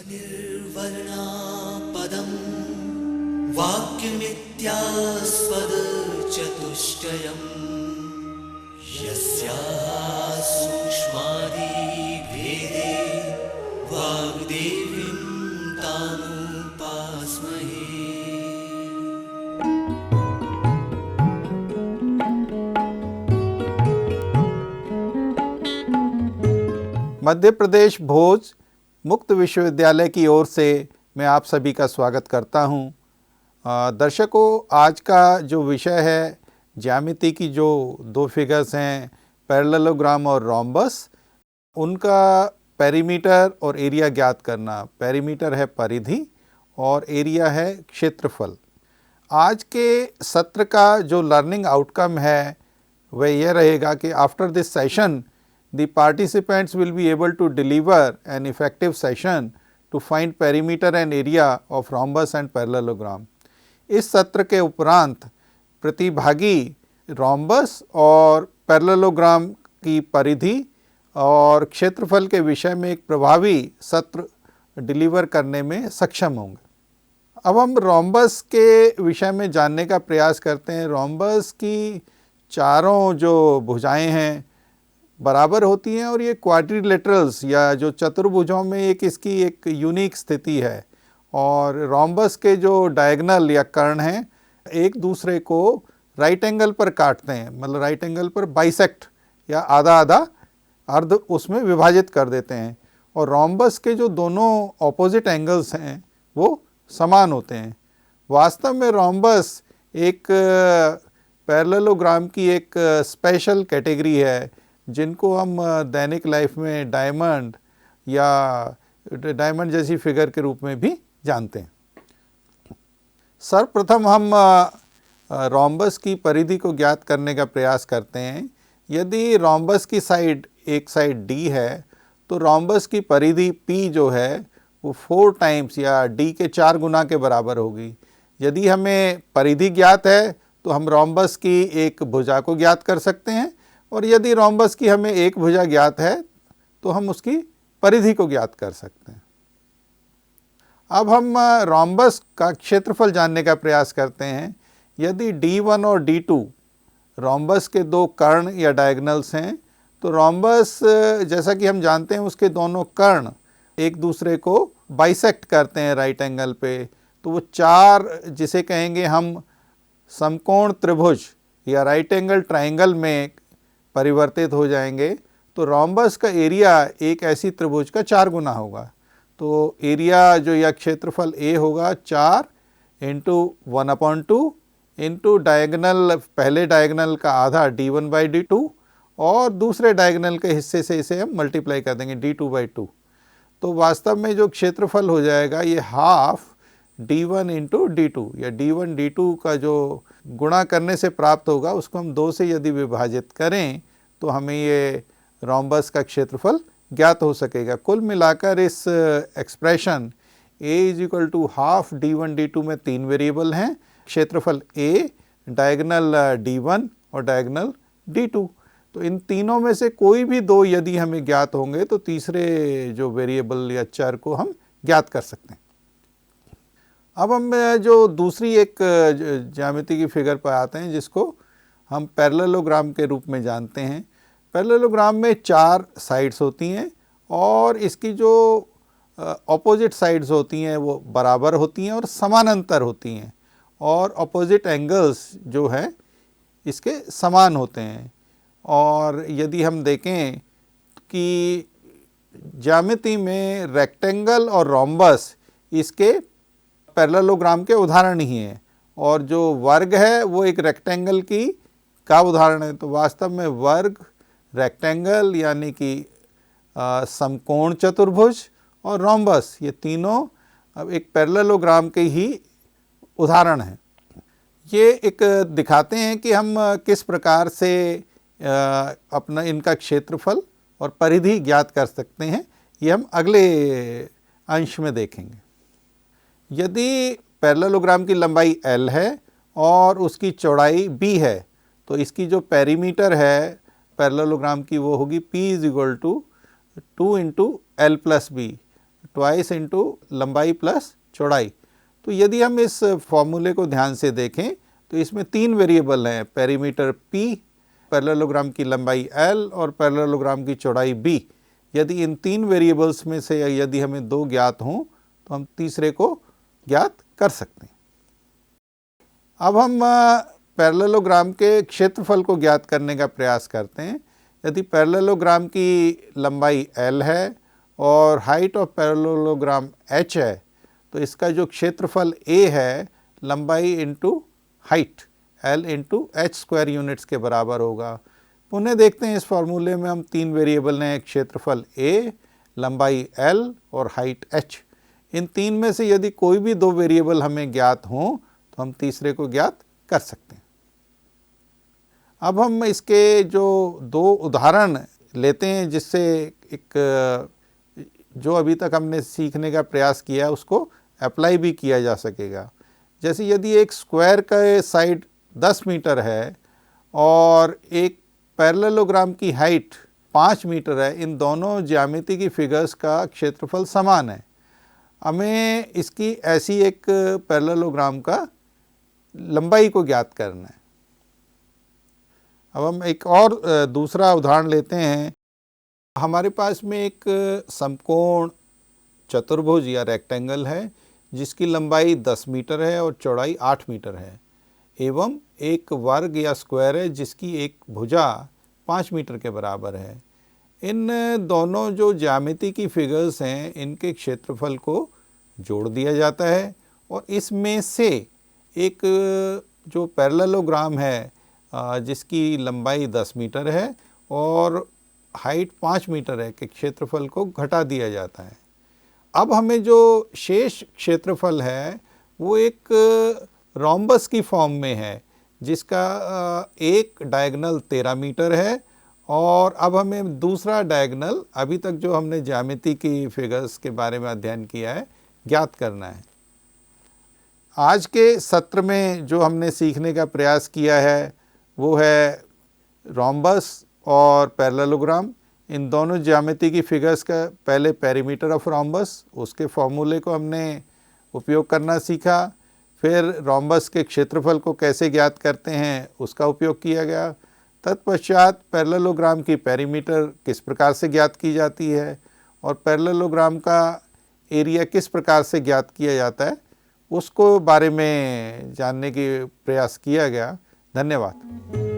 निर्वर्णा पदं वाक्यमित्यास्पदचतुष्टयम् यस्याः सूक्ष्मादिभेदे वाग्देवीं तामुपास्महे। मध्य प्रदेश भोज मुक्त विश्वविद्यालय की ओर से मैं आप सभी का स्वागत करता हूं। दर्शकों, आज का जो विषय है ज्यामिति की जो दो फिगर्स हैं पैरेललोग्राम और रोम्बस, उनका पेरीमीटर और एरिया ज्ञात करना। पेरीमीटर है परिधि और एरिया है क्षेत्रफल। आज के सत्र का जो लर्निंग आउटकम है वह यह रहेगा कि after this session the participants will be able to deliver an effective session to find perimeter and area of rhombus and parallelogram. इस सत्र के उपरांत प्रतिभागी रोम्बस और पैरेललोग्राम की परिधि और क्षेत्रफल के विषय में एक प्रभावी सत्र डिलीवर करने में सक्षम होंगे। अब हम रोम्बस के विषय में जानने का प्रयास करते हैं। रोम्बस की चारों जो भुजाएं हैं बराबर होती हैं और ये क्वाड्रिलेटरल्स या जो चतुर्भुजों में इसकी एक यूनिक स्थिति है। और रोम्बस के जो डायगोनल या कर्ण हैं एक दूसरे को राइट एंगल पर काटते हैं, मतलब राइट एंगल पर बाइसेक्ट या आधा आधा अर्ध उसमें विभाजित कर देते हैं। और रोम्बस के जो दोनों ऑपोजिट एंगल्स हैं वो समान होते हैं। वास्तव में रोम्बस एक पैरेललोग्राम की एक स्पेशल कैटेगरी है जिनको हम दैनिक लाइफ में डायमंड या डायमंड जैसी फिगर के रूप में भी जानते हैं। सर्वप्रथम हम रोम्बस की परिधि को ज्ञात करने का प्रयास करते हैं। यदि रोम्बस की साइड एक साइड डी है तो रोम्बस की परिधि P जो है वो 4 टाइम्स या D के 4 गुना के बराबर होगी। यदि हमें परिधि ज्ञात है तो हम रोम्बस की एक भुजा को ज्ञात कर सकते हैं, और यदि रोम्बस की हमें एक भुजा ज्ञात है तो हम उसकी परिधि को ज्ञात कर सकते हैं। अब हम रोम्बस का क्षेत्रफल जानने का प्रयास करते हैं। यदि D1 और D2 रोम्बस के दो कर्ण या डायगोनल्स हैं तो रोम्बस जैसा कि हम जानते हैं उसके दोनों कर्ण एक दूसरे को बाइसेक्ट करते हैं राइट एंगल पे, तो वो चार जिसे कहेंगे हम समकोण त्रिभुज या राइट एंगल ट्राइंगल में परिवर्तित हो जाएंगे। तो रोम्बस का एरिया एक ऐसी त्रिभुज का 4 गुना होगा। तो एरिया जो या क्षेत्रफल A होगा 4 इंटू 1/2 इंटू डायगोनल, पहले डायगोनल का आधा D1/D2 और दूसरे डायगोनल के हिस्से से इसे हम मल्टीप्लाई कर देंगे D2/2। तो वास्तव में जो क्षेत्रफल हो जाएगा ये हाफ D1 इंटू D2 या D1 D2 का जो गुणा करने से प्राप्त होगा उसको हम 2 से यदि विभाजित करें तो हमें ये रोम्बस का क्षेत्रफल ज्ञात हो सकेगा। कुल मिलाकर इस expression A = half D1 D2 में 3 वेरिएबल हैं, क्षेत्रफल A, डायगोनल D1 और डायगोनल D2। तो इन तीनों में से कोई भी दो यदि हमें ज्ञात होंगे तो तीसरे जो वेरिएबल या चर को हम ज्ञात कर सकते हैं। अब हम जो दूसरी एक ज्यामिति की फिगर पर आते हैं जिसको हम पैरेललोग्राम के रूप में जानते हैं। पैरेललोग्राम में 4 साइड्स होती हैं और इसकी जो ऑपोजिट साइड्स होती हैं वो बराबर होती हैं और समानांतर होती हैं, और ऑपोजिट एंगल्स जो हैं इसके समान होते हैं। और यदि हम देखें कि ज्यामिति में रेक्टेंगल और रोम्बस इसके पैरेललोग्राम के उदाहरण ही हैं, और जो वर्ग है वो एक रेक्टेंगल का उदाहरण है। तो वास्तव में वर्ग, रेक्टेंगल यानी कि समकोण चतुर्भुज और रोम्बस ये तीनों अब एक पैरेललोग्राम के ही उदाहरण हैं। ये एक दिखाते हैं कि हम किस प्रकार से अपना इनका क्षेत्रफल और परिधि ज्ञात कर सकते हैं, ये हम अगले अंश में देखेंगे। यदि पैरेललोग्राम की लंबाई L है और उसकी चौड़ाई B है तो इसकी जो पेरीमीटर है पैरेललोग्राम की वो होगी P = 2 × L + B। Twice into लंबाई प्लस चौड़ाई। तो यदि हम इस फॉर्मूले को ध्यान से देखें तो इसमें 3 वेरिएबल हैं, पेरीमीटर P, पैरेललोग्राम की लंबाई L और पैरेललोग्राम की चौड़ाई B। यदि इन 3 वेरिएबल्स में से यदि हमें 2 ज्ञात हों तो हम तीसरे को ज्ञात कर सकते हैं। अब हम पैरेललोग्राम के क्षेत्रफल को ज्ञात करने का प्रयास करते हैं। यदि पैरेललोग्राम की लंबाई L है और हाइट ऑफ पैरेललोग्राम H है तो इसका जो क्षेत्रफल A है लंबाई into height L into H square units के बराबर होगा। पुनः देखते हैं इस फॉर्मूले में हम 3 वेरिएबल हैं, क्षेत्रफल A, लंबाई L और हाइट H। इन 3 में से यदि कोई भी 2 वेरिएबल हमें ज्ञात हों तो हम तीसरे को ज्ञात कर सकते हैं। अब हम इसके जो 2 उदाहरण लेते हैं जिससे एक जो अभी तक हमने सीखने का प्रयास किया उसको अप्लाई भी किया जा सकेगा। जैसे यदि एक स्क्वायर का साइड 10 मीटर है और एक पैरेललोग्राम की हाइट 5 मीटर है, इन दोनों ज्यामिति की फिगर्स का क्षेत्रफल समान है। हमें इसकी ऐसी एक पैरेललोग्राम का लंबाई को ज्ञात करना है। अब हम एक और दूसरा उदाहरण लेते हैं। हमारे पास में एक समकोण चतुर्भुज या रेक्टेंगल है जिसकी लंबाई 10 मीटर है और चौड़ाई 8 मीटर है, एवं एक वर्ग या स्क्वायर है जिसकी एक भुजा 5 मीटर के बराबर है। इन दोनों जो ज्यामिति की फिगर्स हैं इनके क्षेत्रफल को जोड़ दिया जाता है और इसमें से एक जो पैरेललोग्राम है जिसकी लंबाई 10 मीटर है और हाइट 5 मीटर है के क्षेत्रफल को घटा दिया जाता है। अब हमें जो शेष क्षेत्रफल है वो एक रोम्बस की फॉर्म में है जिसका एक डायगोनल 13 मीटर है और अब हमें दूसरा डायगोनल, अभी तक जो हमने ज्यामिति की फिगर्स के बारे में अध्ययन किया है, ज्ञात करना है। आज के सत्र में जो हमने सीखने का प्रयास किया है वो है रोम्बस और पैरेललोग्राम। इन दोनों ज्यामिति की फिगर्स का पहले पेरीमीटर ऑफ रोम्बस, उसके फॉर्मूले को हमने उपयोग करना सीखा। फिर रोम्बस के क्षेत्रफल को कैसे ज्ञात करते हैं उसका उपयोग किया गया। तत्पश्चात पैरेललोग्राम की पेरीमीटर किस प्रकार से ज्ञात की जाती है और पैरेललोग्राम का एरिया किस प्रकार से ज्ञात किया जाता है उसको बारे में जानने की प्रयास किया गया। धन्यवाद।